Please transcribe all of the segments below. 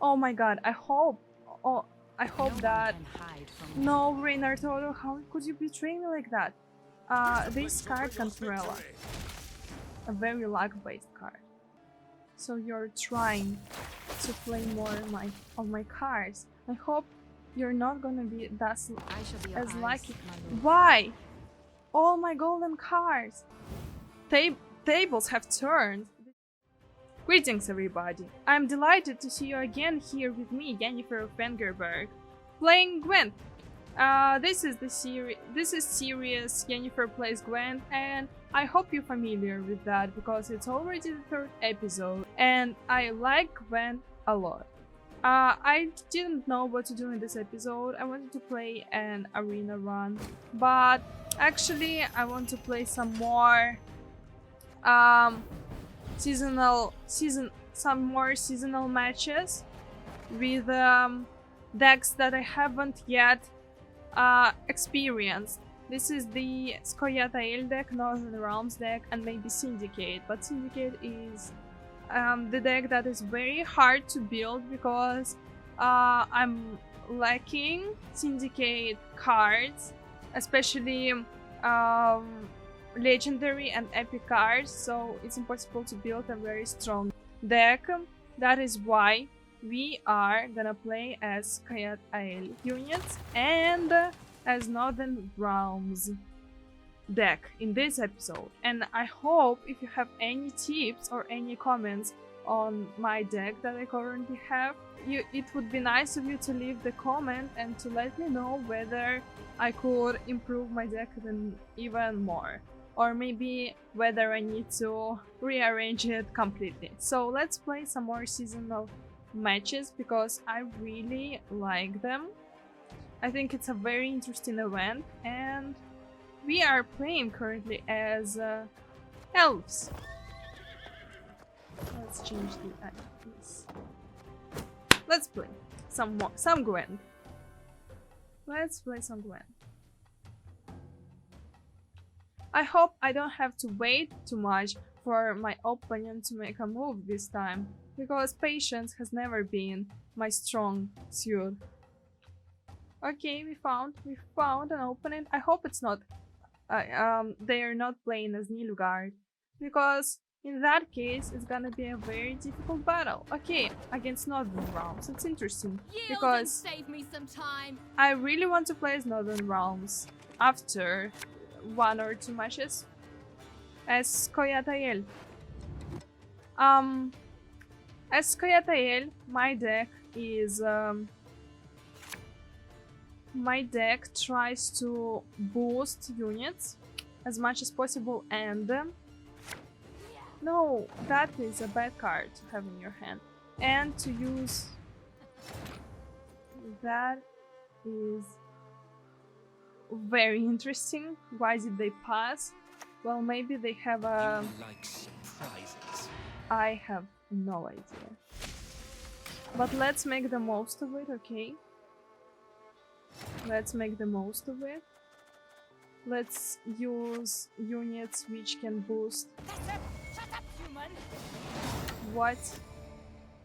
Oh my god, I hope. Oh, I hope that. No, Reynard Toto, how could you betray me like that? This card Cantarella, a very luck-based card. So you're trying to play more of my cards. I hope you're not gonna be as lucky. Why? All my golden cards. Tables have turned. Greetings, everybody. I'm delighted to see you again here with me, Yennefer of Vengerberg, playing Gwent. This is serious Yennefer plays Gwent, and I hope you're familiar with that because it's already the third episode, and I like Gwent a lot. I didn't know what to do in this episode. I wanted to play an arena run, but actually I want to play some more some more seasonal matches with decks that I haven't yet experienced. This is the Skoyatael deck, Northern Realms deck, and maybe Syndicate. But Syndicate is the deck that is very hard to build because I'm lacking Syndicate cards, especially legendary and epic cards, so it's impossible to build a very strong deck. That is why we are gonna play as Kayat Ael units and as Northern Realms deck in this episode. And I hope if you have any tips or any comments on my deck that I currently have, it would be nice of you to leave the comment and to let me know whether I could improve my deck even more, or maybe whether I need to rearrange it completely. So let's play some more seasonal matches because I really like them. I think it's a very interesting event, and we are playing currently as elves. Let's change the items. Let's play some Gwent. Let's play some Gwent. I hope I don't have to wait too much for my opponent to make a move this time, because patience has never been my strong suit. Okay, we found an opponent. I hope it's not they are not playing as Nilfgaard, because in that case it's gonna be a very difficult battle. Okay, against Northern Realms. It's interesting because save me some time. I really want to play as Northern Realms after one or two matches as Koyatael. As Koyatael, my deck is my deck tries to boost units as much as possible, and no, that is a bad card to have in your hand, and to use that is very interesting. Why did they pass? Well, maybe they have a... like surprises. I have no idea. But let's make the most of it, okay? Let's make the most of it. Let's use units which can boost... Shut up, human! What?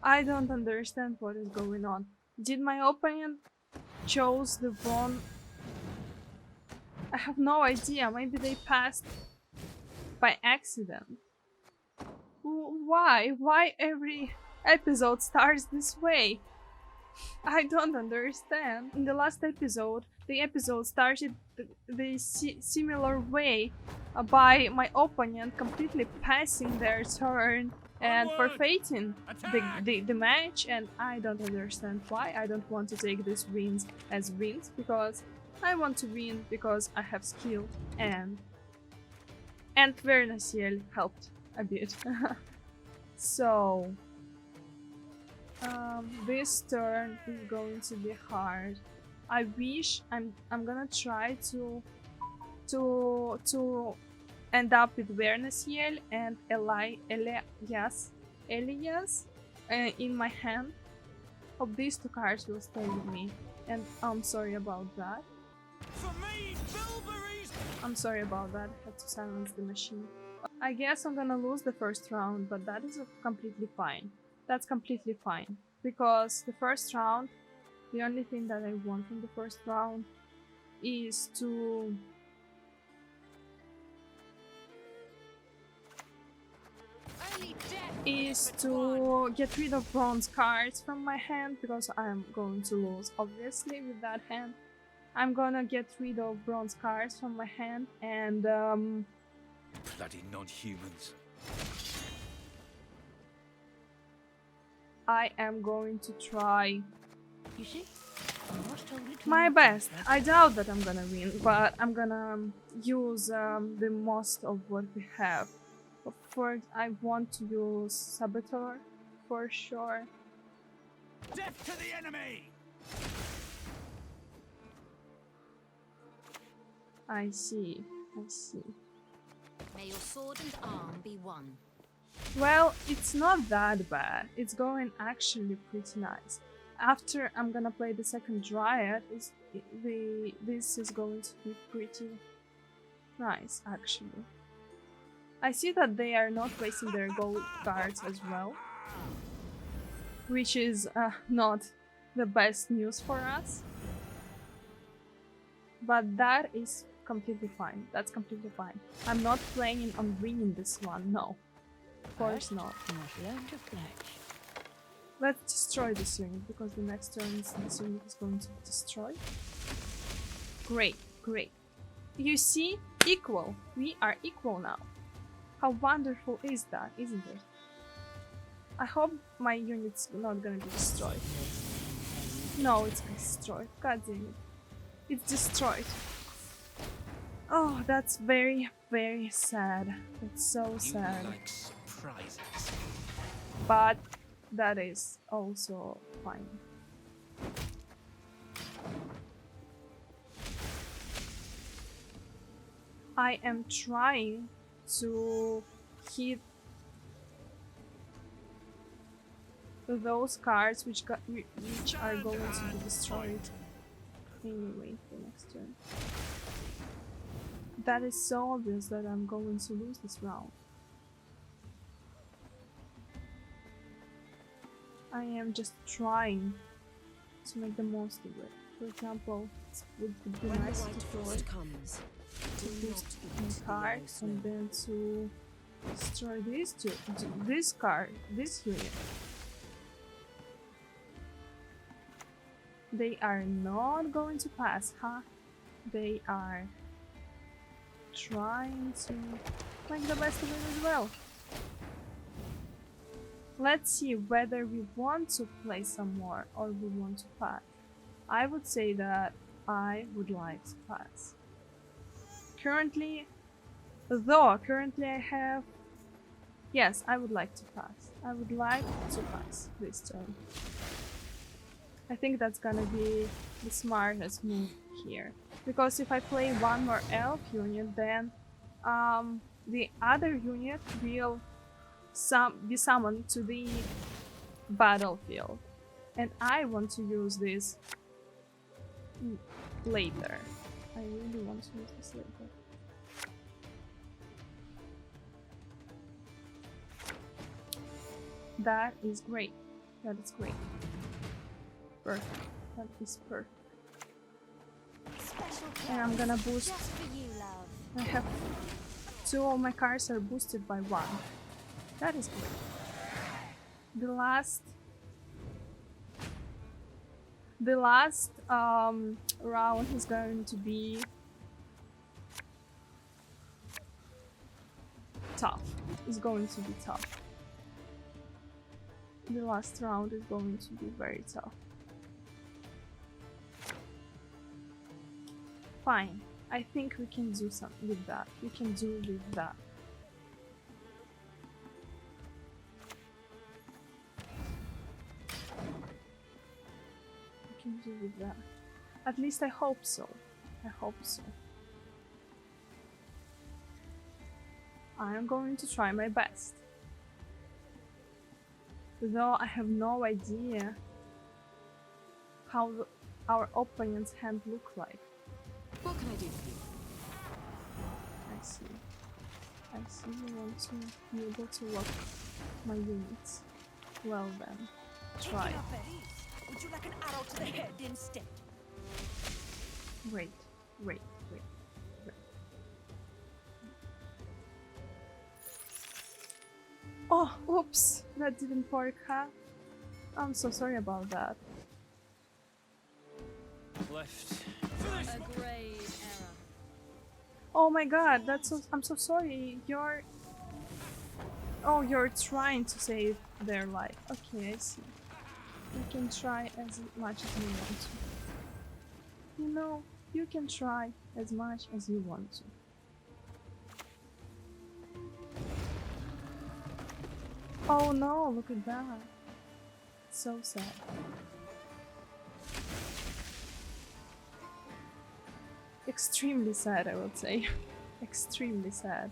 I don't understand what is going on. Did my opponent chose the wrong... I have no idea. Maybe they passed by accident. Why? Why every episode starts this way? I don't understand. In the last episode, the episode started the similar way by my opponent completely passing their turn and forfeiting the match, and I don't understand why. I don't want to take these wins as wins, because I want to win because I have skill, and Vernasiel helped a bit. So this turn is going to be hard. I wish I'm gonna try to end up with Vernasiel and Elias in my hand. Hope these two cards will stay with me, and I'm sorry about that. I'm sorry about that. I had to silence the machine. I guess I'm gonna lose the first round, but that is completely fine. That's completely fine. because the first round, the only thing that I want from the first round is to Only death get rid of bronze cards from my hand, because I'm going to lose obviously with that hand. I'm gonna get rid of bronze cards from my hand, and Bloody non-humans. I am going to try You see? I'm not told it to my you. best. I doubt that I'm gonna win, but I'm gonna use the most of what we have. But first, I want to use Saboteur for sure. Death to the enemy! I see. I see. May your sword and arm be one. Well, it's not that bad. It's going actually pretty nice. After I'm gonna play the second Dryad, this is going to be pretty nice actually. I see that they are not wasting their gold cards as well, which is not the best news for us. But that is completely fine. That's completely fine. I'm not planning on winning this one, no. Of course not. You must learn to fletch. Let's destroy this unit, because the next turn this unit is going to be destroyed. Great, great. You see? Equal. We are equal now. How wonderful is that, isn't it? I hope my unit's not gonna be destroyed. No, it's destroyed. God damn it. It's destroyed. Oh, that's very, very sad. It's so sad. You like surprises. But that is also fine. I am trying to hit those cards which are going to be destroyed anyway the next turn. That is so obvious that I'm going to lose this round. I am just trying to make the most of it. For example, it would be nice to boost my cards and then to destroy these two, this card, this unit. They are not going to pass, huh? They are trying to make the best of it as well. Let's see whether we want to play some more or we want to pass. I would say that I would like to pass. Currently I have... Yes, I would like to pass. I would like to pass this turn. I think that's gonna be the smartest move here. Because if I play one more elf unit, then the other unit will be summoned to the battlefield. And I want to use this later. I really want to use this later. That is great. That is great. Perfect. That is perfect. And I'm gonna boost. Just for you, love. I have 2 of my cards are boosted by 1. That is great. The last round is going to be tough. It's going to be tough. The last round is going to be very tough. Fine. I think we can do something with that. We can do with that. We can do with that. At least I hope so. I hope so. I am going to try my best. Though I have no idea how our opponent's hand look like. What can I do for you? I see. I see you want to be able to lock my units. Well then. try. Would you like an arrow to the head instead? Wait. Oh, oops, that didn't work, huh? I'm so sorry about that. Left. A grave error. Oh my god, that's so. I'm so sorry. You're. Oh, you're trying to save their life. Okay, I see. You can try as much as you want to. You know, you can try as much as you want to. Oh no, look at that. So sad. Extremely sad, I would say. Extremely sad.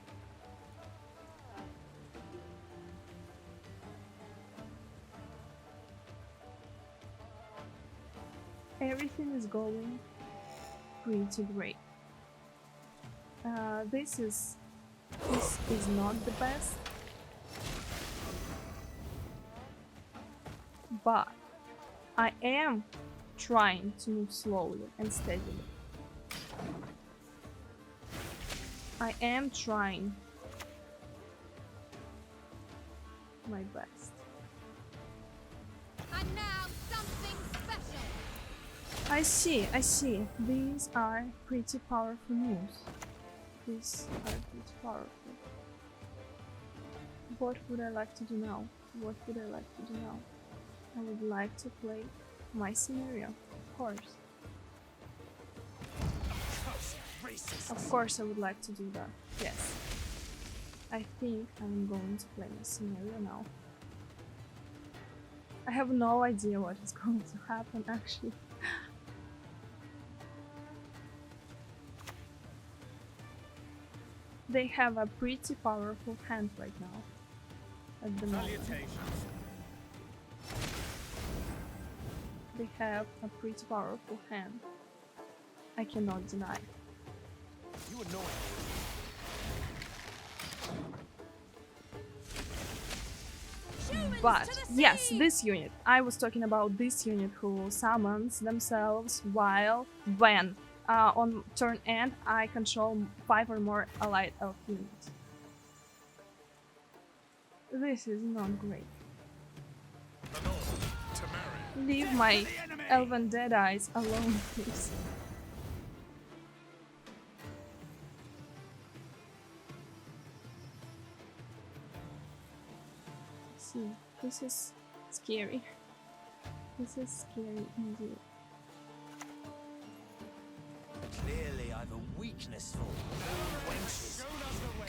Everything is going pretty great. This is not the best, but I am trying to move slowly and steadily. I am trying my best. And now something special. I see. These are pretty powerful moves. These are pretty powerful. What would I like to do now? What would I like to do now? I would like to play my scenario, of course. Of course I would like to do that, yes. I think I'm going to play my scenario now. I have no idea what is going to happen, actually. They have a pretty powerful hand right now. At the moment. They have a pretty powerful hand. I cannot deny. You annoy But yes, this unit. I was talking about this unit who summons themselves while when on turn end I control 5 or more allied elf units. This is not great. Leave my elven deadeyes alone, please. See, this is scary. This is scary indeed. Clearly, I've a weakness for wenches. Shown us the way.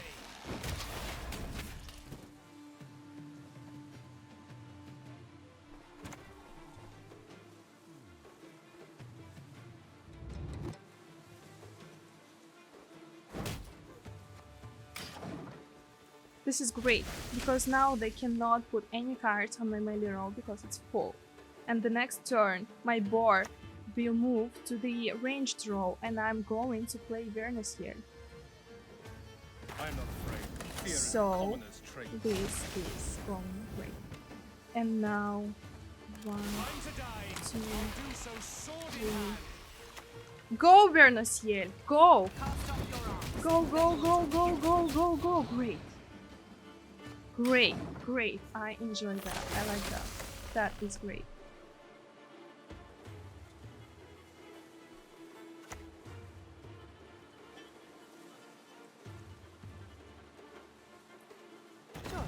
This is great, because now they cannot put any cards on my melee roll because it's full. And the next turn, my board will move to the ranged row and I'm going to play Vernus here. I'm not afraid. Fear is a So, commoner's trait. this is going great. And now, 1, Time to die. 2, Do so sword in 3. hand. Go, Vernus, go! Cast off your arms. Go, go, go, go, go, go, go! Great. Great, great. I enjoy that. I like that. That is great.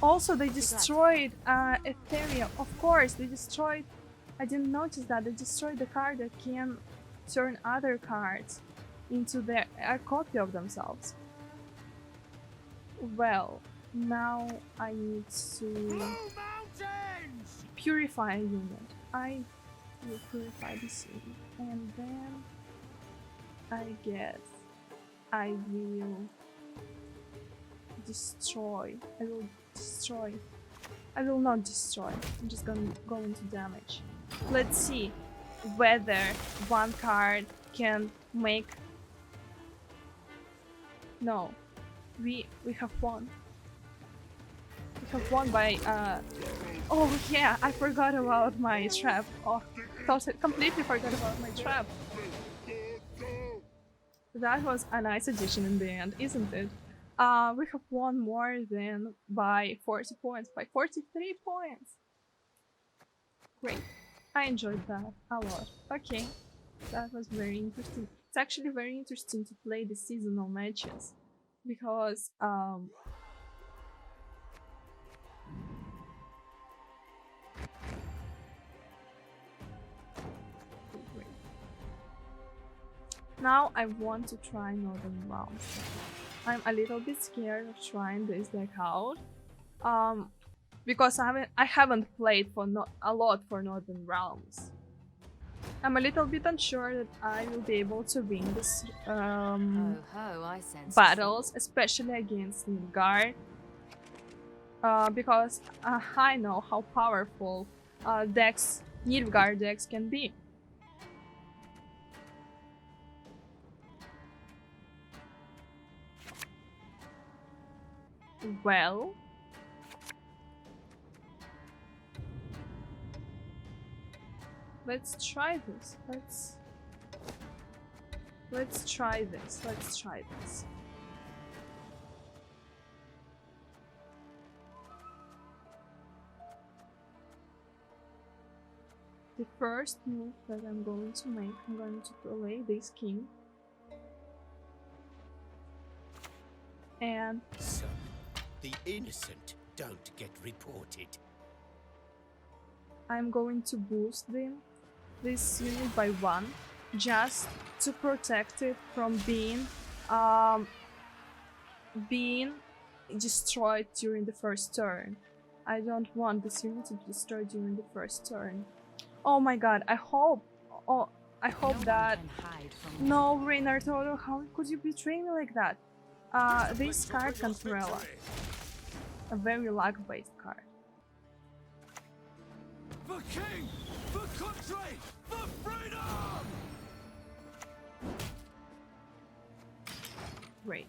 Also, they destroyed Ethereum. Of course, they destroyed... I didn't notice that. They destroyed the card that can turn other cards into their a copy of themselves. Well, now I need to purify a unit. I will purify this unit. And then I guess I will destroy. I will destroy. I will not destroy. I'm just gonna go into damage. Let's see whether one card can make... No. We have won. We have won by Oh yeah, I forgot about my trap. Oh, completely forgot about my trap. That was a nice addition in the end, isn't it? We have won more than by 40 points, by 43 points. Great. I enjoyed that a lot. Okay, that was very interesting. It's actually very interesting to play the seasonal matches because great. Now I want to try Northern Realms. I'm a little bit scared of trying this deck out. Because I haven't played for a lot for Northern Realms. I'm a little bit unsure that I will be able to win this I sense battles, especially against Nilfgaard. Because I know how powerful Nilfgaard decks can be. Well, let's try this. Let's try this. Let's try this. The first move that I'm going to make, I'm going to play this king. And so, the innocent don't get reported. I'm going to boost this unit by 1 just to protect it from being destroyed during the first turn. I don't want this unit to be destroyed during the first turn. Oh my god, I hope that no, Reynard Toto, how could you betray me like that? This card Cantarella, a very luck-based card. For king! For country! For freedom! Great.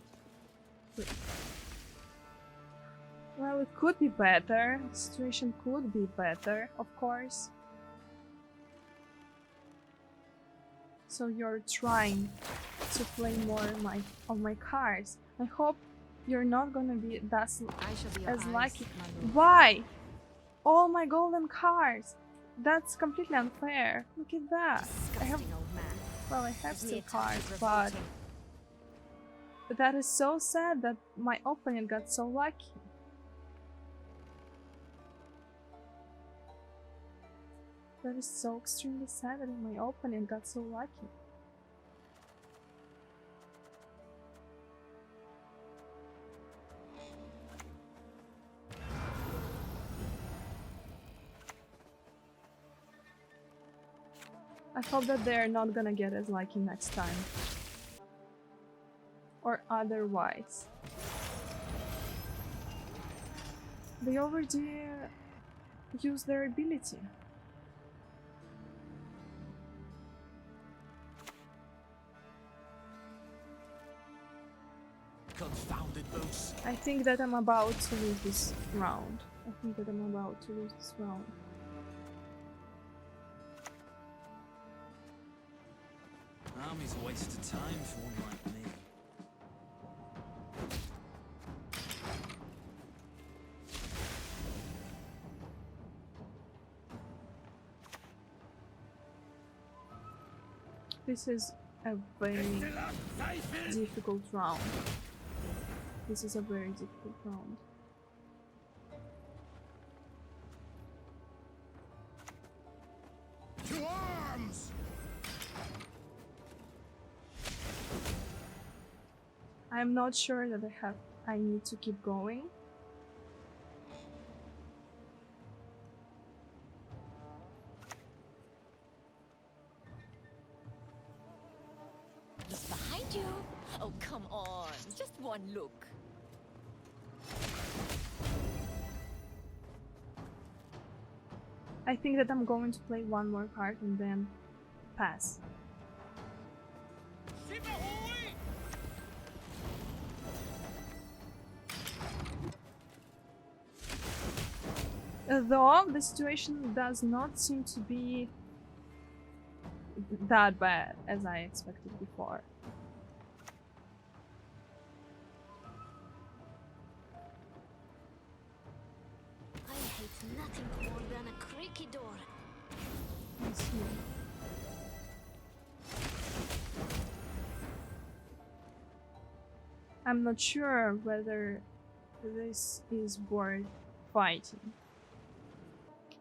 Great. Well, it could be better. The situation could be better, of course. So you're trying to play more of my cards. I hope you're not gonna be as lucky. Why? All my golden cards. That's completely unfair. Look at that. I have still cards, but that is so sad that my opponent got so lucky. That is so extremely sad that my opponent got so lucky. I hope that they're not gonna get as lucky next time. Or otherwise. They already used their ability. Confounded moose. I think that I'm about to lose this round. Army's a waste of time for one like me. This is a very difficult round. This is a very difficult round. To arms! I'm not sure that I need to keep going. He's behind you. Oh, come on. Just one look. I think that I'm going to play one more card and then pass. Though the situation does not seem to be that bad as I expected before. I hate nothing more than a creaky door. Let's see. I'm not sure whether this is worth fighting.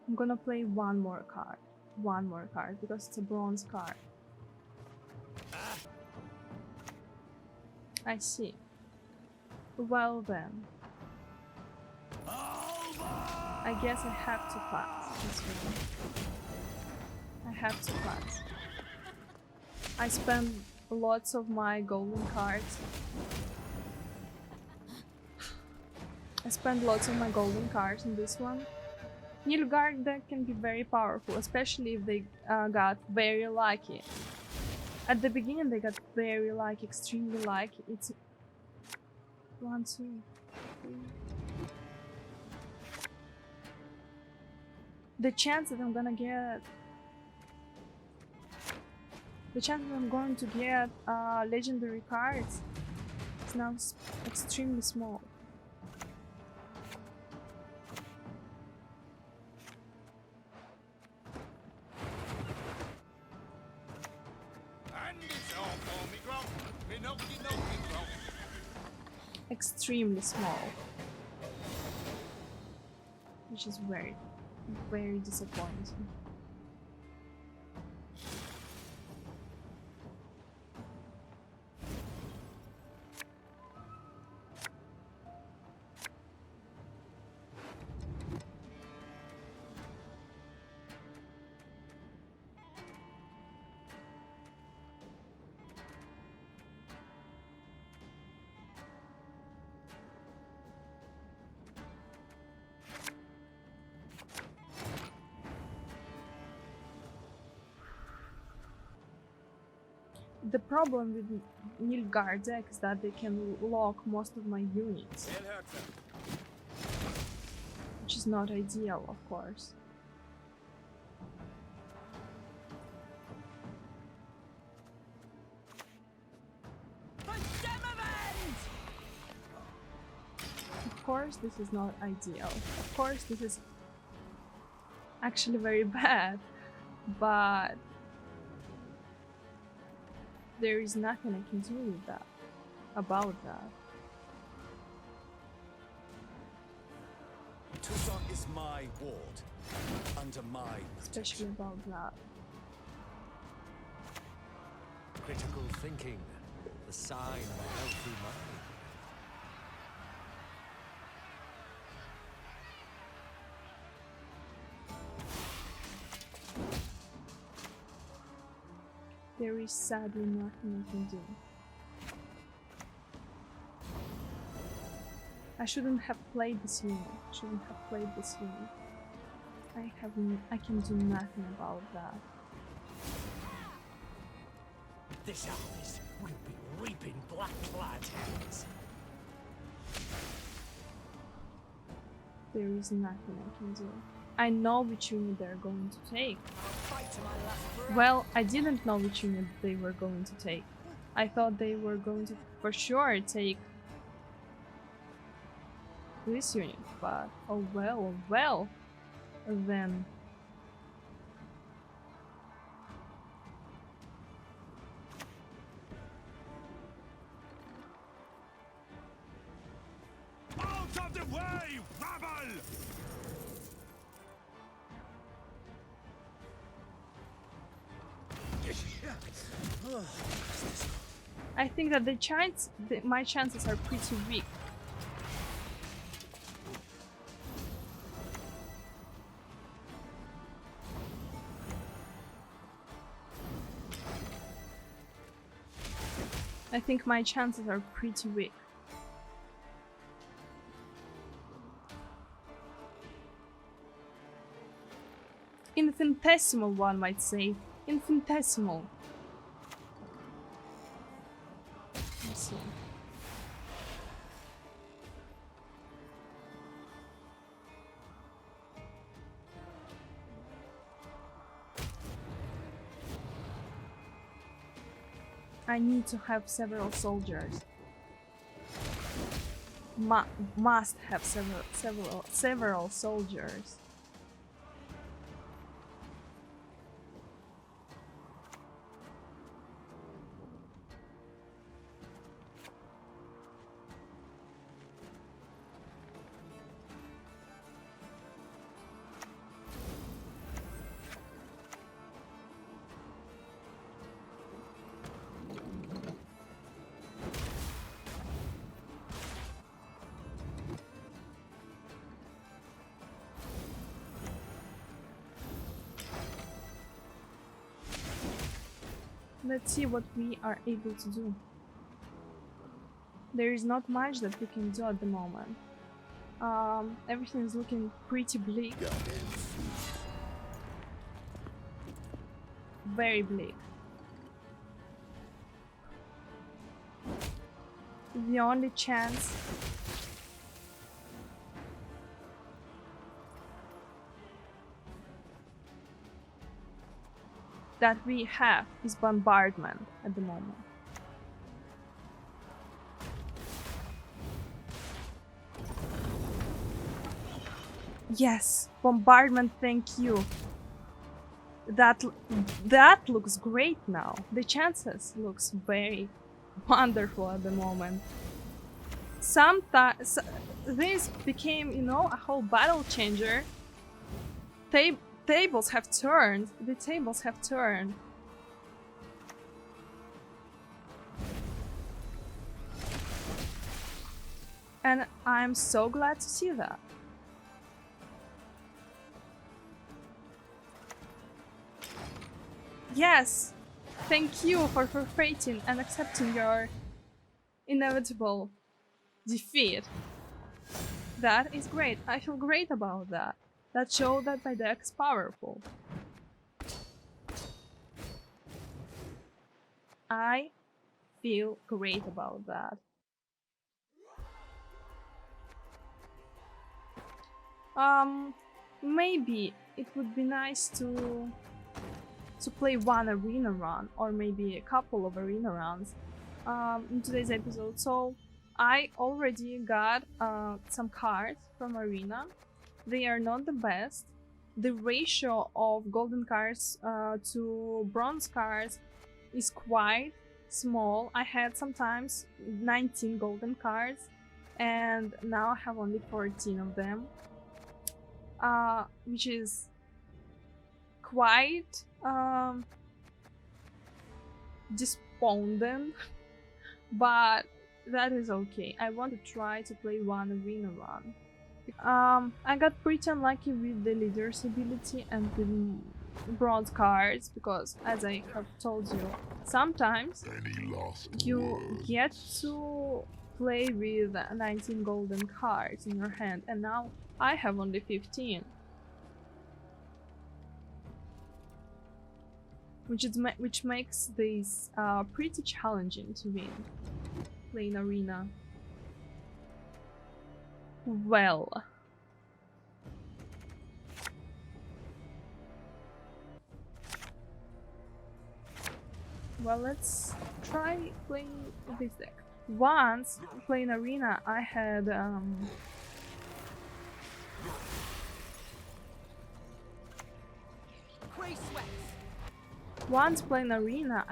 I'm gonna play one more card. One more card because it's a bronze card. I see. Well then. I guess I have to pass this one. I have to pass. I spent lots of my golden cards. I spent lots of my golden cards in this one. Nilfgaard deck can be very powerful, especially if they got very lucky. At the beginning they got very lucky, extremely lucky. It's 1, 2, 3. The chance that I'm gonna get... The chance that I'm going to get legendary cards is now extremely small. Extremely small, which is very, very disappointing. The problem with Nilfgaard deck is that they can lock most of my units, which is not ideal, of course. Of course, this is not ideal. Of course, this is actually very bad, but there is nothing I can do with that, about that. Tucson is my ward, under my Especially about that. critical thinking, the sign of a healthy mind. There is sadly nothing I can do. I shouldn't have played this unit. Shouldn't have played this unit. I can do nothing about that. This harvest will be reaping black-clad hands. There is nothing I can do. I know which unit they're going to take. Fight to my last breath. Well, I didn't know which unit they were going to take. I thought they were going to for sure take this unit, but oh well, then. Out of the way, rabble! I think that my chances are pretty weak. I think my chances are pretty weak. Infinitesimal, one might say. Infinitesimal. Let's see. I need to have several soldiers. Must have several soldiers. Let's see what we are able to do. There is not much that we can do at the moment. Everything is looking pretty bleak. Very bleak. The only chance that we have is bombardment at the moment. Yes, bombardment, thank you. That looks great now. The chances looks very wonderful at the moment. Sometimes this became, you know, a whole battle changer. Tables have turned. The tables have turned. And I'm so glad to see that. Yes! Thank you for forfeiting and accepting your inevitable defeat. That is great. I feel great about that. That shows that my deck is powerful. I feel great about that. Maybe it would be nice to play one arena run or maybe a couple of arena runs in today's episode. So I already got some cards from arena. They are not the best. The ratio of golden cards to bronze cards is quite small. I had sometimes 19 golden cards and now I have only 14 of them, which is quite despondent, but that is okay. I want to try to play one arena run. I got pretty unlucky with the leader's ability and the bronze cards because, as I have told you, sometimes you get to play with 19 golden cards in your hand and now I have only 15. Which makes this pretty challenging to win, playing arena. Well, let's try playing this deck. Once playing arena, I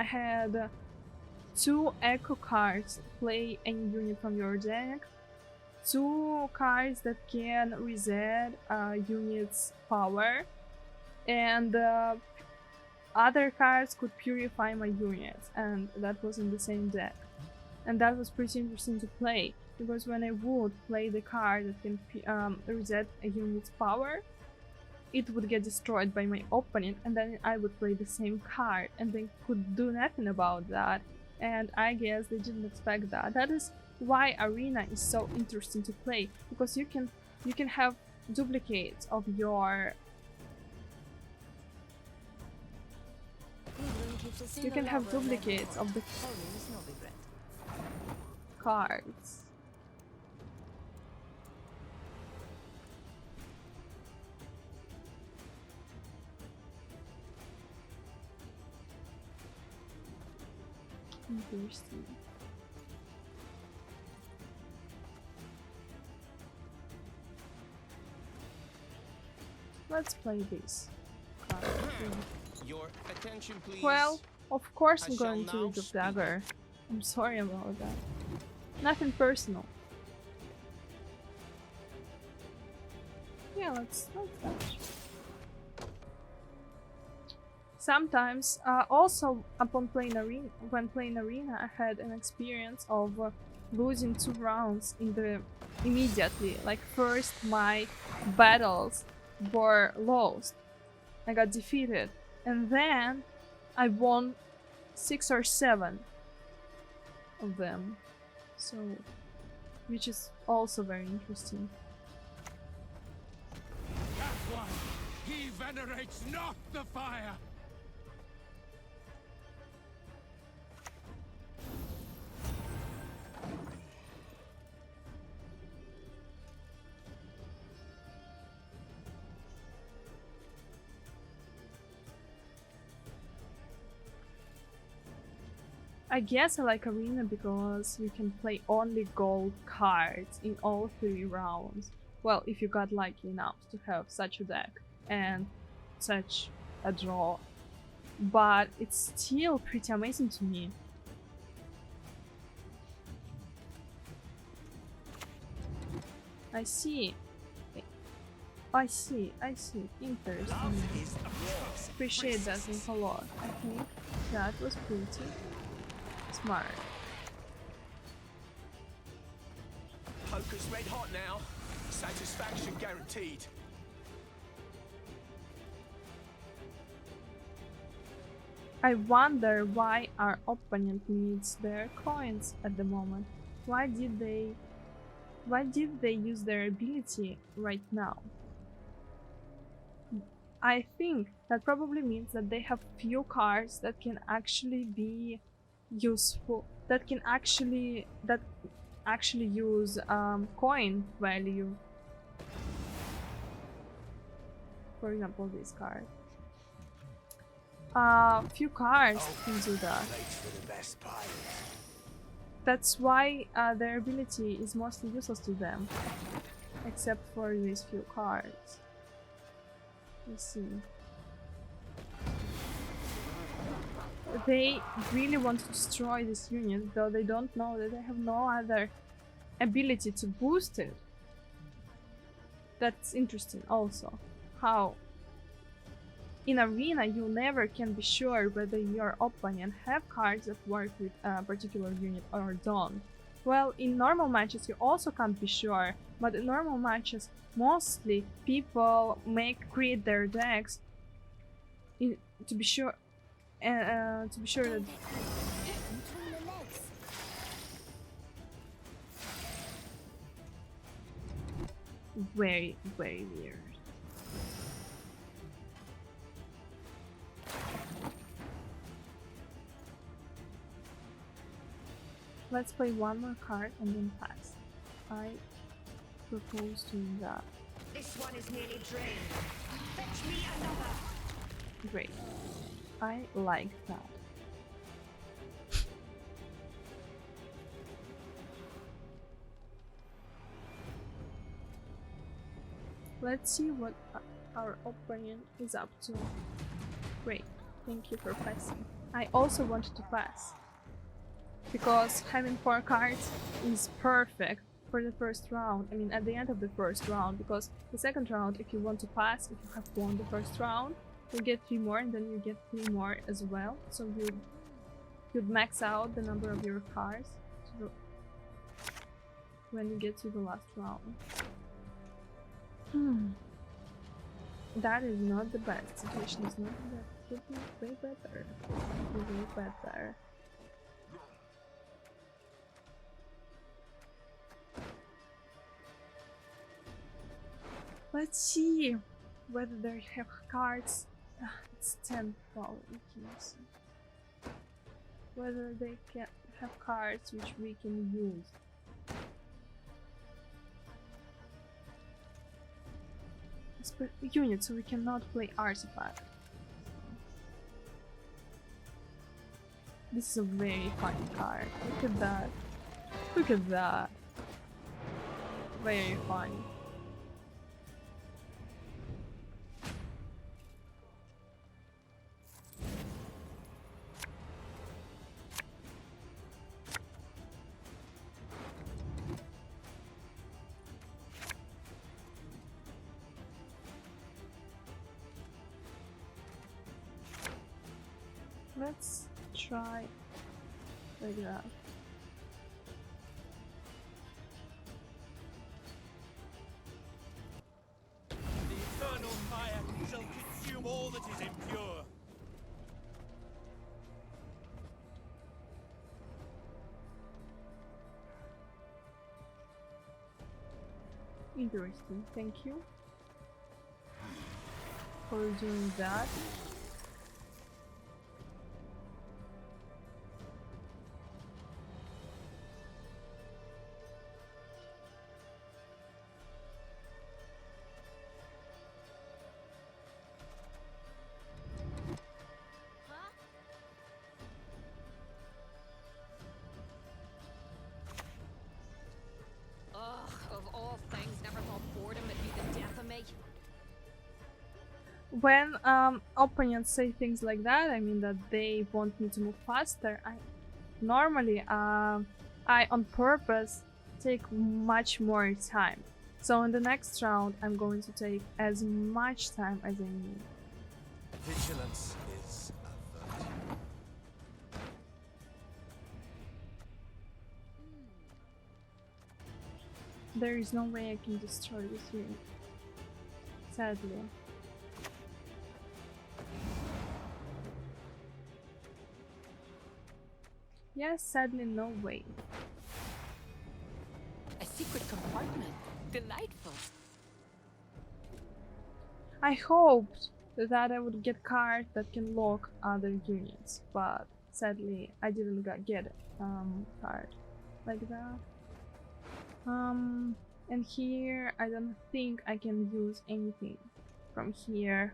had two echo cards. Play any unit from your deck. 2 cards that can reset unit's power, and other cards could purify my units, and that was in the same deck. And that was pretty interesting to play, because when I would play the card that can reset a unit's power, it would get destroyed by my opponent, and then I would play the same card, and they could do nothing about that. And I guess they didn't expect that. That is why arena is so interesting to play, because you can have duplicates of your the cards. Interesting. Let's play this card. Your attention, please. Well, of course I I'm shall going to now League of speak. Dagger. I'm sorry about that. Nothing personal. Yeah, let's touch. Sometimes, also upon playing arena, when playing arena, I had an experience of losing 2 rounds in the immediately. Like first, my battles were lost. I got defeated, and then I won 6 or 7 of them. So, which is also very interesting. That one! He venerates not the fire! I guess I like arena because you can play only gold cards in all 3 rounds. Well, if you got lucky enough to have such a deck and such a draw. But it's still pretty amazing to me. I see. I see. Interesting. Love is a war. Appreciate that a lot. I think that was pretty smart. Poker's red hot now. Satisfaction guaranteed. I wonder why our opponent needs their coins at the moment. Why did they use their ability right now? I think that probably means that they have few cards that can actually be useful, that actually use coin value. For example, this card. Few cards can do that. Makes for the best players. That's why their ability is mostly useless to them, except for these few cards. Let's see. They really want to destroy this unit, though they don't know that they have no other ability to boost it. That's interesting also. How in arena you never can be sure whether your opponent have cards that work with a particular unit or don't. Well, in normal matches you also can't be sure, but in normal matches mostly people create their decks to be sure that Between the legs. very, very weird. Let's play one more card and then pass. I propose doing that. This one is nearly drained. Fetch me another. Great. I like that. Let's see what our opponent is up to. Great. Thank you for passing. I also wanted to pass, because having 4 cards is perfect for the first round. I mean, at the end of the first round, because the second round, if you want to pass, if you have won the first round, you get 3 more, and then you get 3 more as well. So you'd max out the number of your cards when you get to the last round. That is not the best. Situation is not the best. It could be way better. Way better. Let's see whether they have cards. It's 10 power, we can see. Whether they can have cards which we can use. It's per unit, so we cannot play artifact. This is a very funny card. Look at that. Look at that. Very funny. Let's try like that. The eternal fire shall consume all that is impure. Interesting, thank you for doing that. Ugh, of all things, never thought boredom would be the death of me. When opponents say things like that, I mean that they want me to move faster. I on purpose take much more time. So in the next round, I'm going to take as much time as I need. Vigilance is a virtue. There is no way I can destroy this unit. Sadly. Yes, sadly, no way. A secret compartment. Delightful. I hoped that I would get cards that can lock other units, but sadly, I didn't get card like that. And here, I don't think I can use anything from here.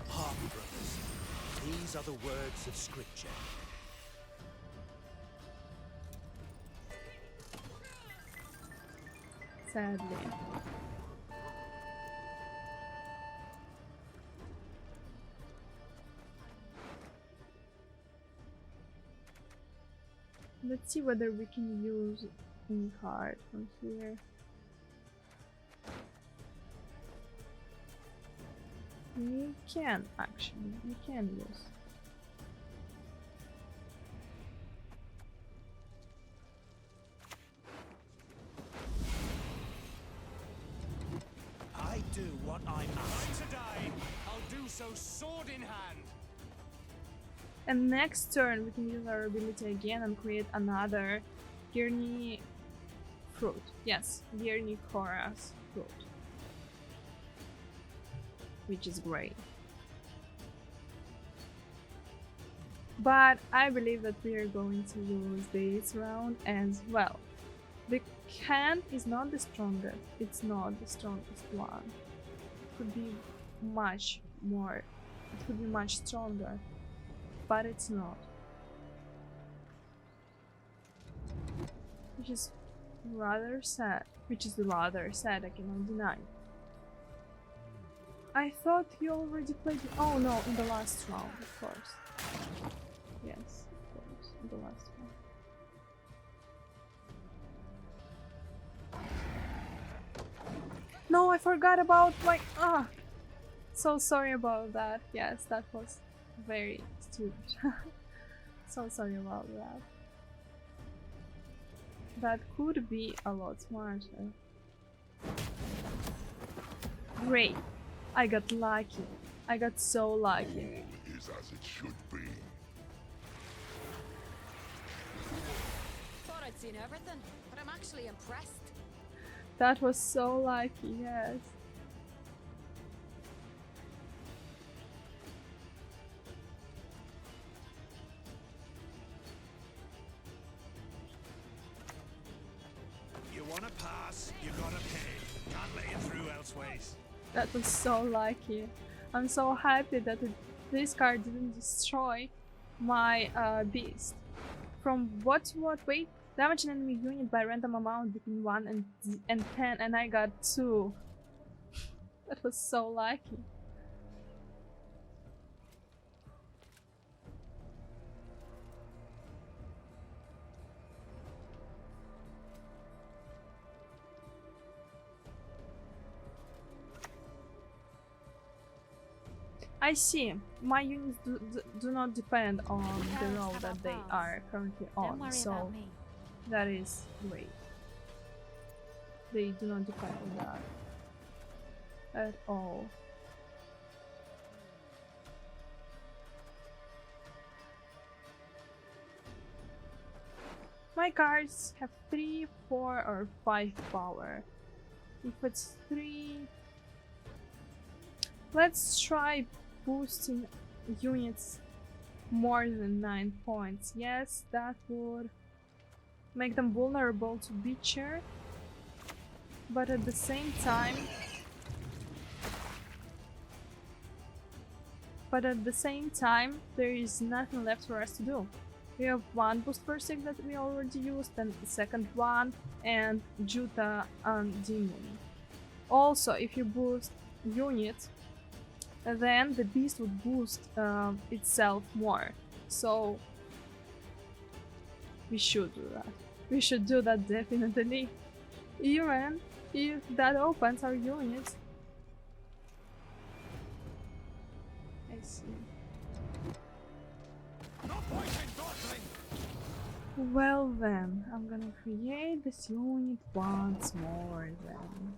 Hark, brothers. These are the words of Scripture. Sadly. Let's see whether we can use any card from here. We can actually, we can use. I do what I must. To die, I'll do so sword in hand. And next turn we can use our ability again and create another Gurney fruit. Yes, Gurney Chorus fruit. Which is great. But I believe that we are going to lose this round as well. The hand is not the strongest. It's not the strongest one. It could be much more. It could be much stronger. But it's not. Which is rather sad. Which is rather sad, I cannot deny. I thought you already played it. Oh no, in the last round, of course. Yes, of course, in the last round. No, I forgot about my. So sorry about that. Yes, that was very stupid. So sorry about that. That could be a lot smarter. Great. I got lucky. I got so lucky. All is as it should be. Thought I'd seen everything, but I'm actually impressed. That was so lucky, yes. You wanna pass, you gotta pay. Can't let you through elseways. That was so lucky. I'm so happy that it this card didn't destroy my beast. From what to what? Wait, damage an enemy unit by random amount between 1 and 10, and I got 2. That was so lucky. I see. My units do not depend on the road that they are currently Don't on, worry so about me. that is great. They do not depend on that at all. My cards have 3, 4, or 5 power. If it's 3, let's try boosting units more than 9 points. Yes, that would make them vulnerable to Beecher, but at the same time, there is nothing left for us to do. We have 1 boost per sig that we already used, and the second one, and Juta and Demon. Also, if you boost unit, then the beast would boost itself more. So we should do that. We should do that definitely. Even if that opens our unit. I see. No point in dawdling. Well then, I'm gonna create this unit once more then.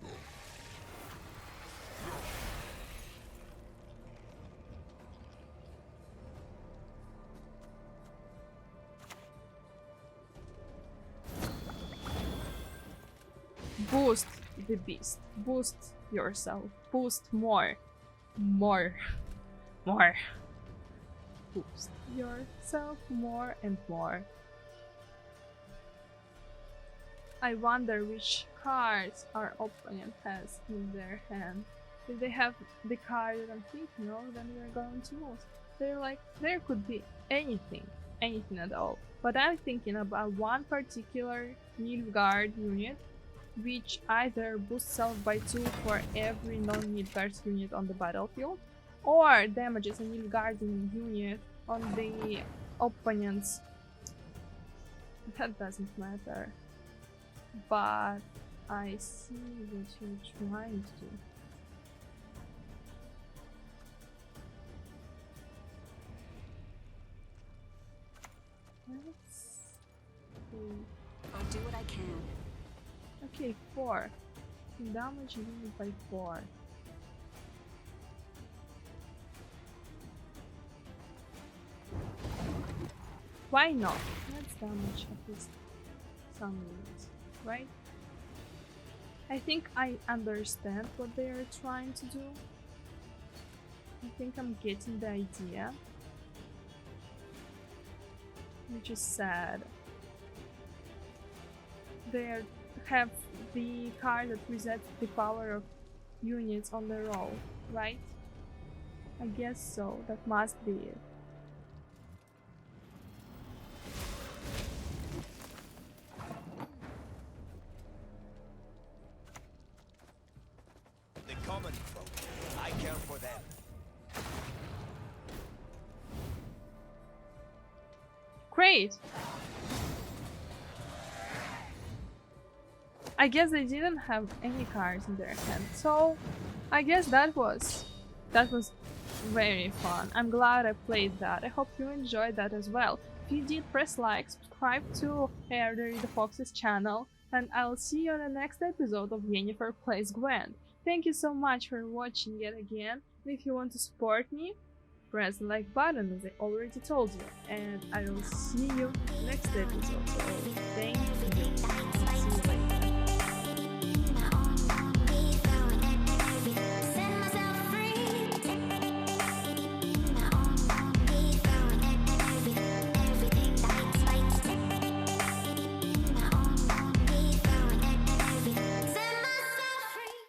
Boost the beast. Boost yourself. Boost more. More. More. Boost yourself more and more. I wonder which cards our opponent has in their hand. If they have the card that I'm thinking of, then we're going to lose. They're like, there could be anything at all. But I'm thinking about one particular Nilfgaard unit, which either boosts self by 2 for every non-Nilfgaard unit on the battlefield, or damages a Nilfgaardian unit on the opponent's. That doesn't matter. But I see what you're trying to do. Let's see. I'll do what I can. Okay, 4. Damage unit by 4. Why not? Let's damage at least some units, right? I think I understand what they are trying to do. I think I'm getting the idea. Which is sad. They have the card that resets the power of units on the roll, right? I guess so. That must be it. The common folk, I care for them. Great! I guess they didn't have any cards in their hand, so I guess that was very fun. I'm glad I played that. I hope you enjoyed that as well. If you did, press like, subscribe to Harry the Fox's channel, and I'll see you on the next episode of Yennefer Plays Gwent. Thank you so much for watching yet again, and if you want to support me, press the like button as I already told you, and I will see you next episode. So thank you.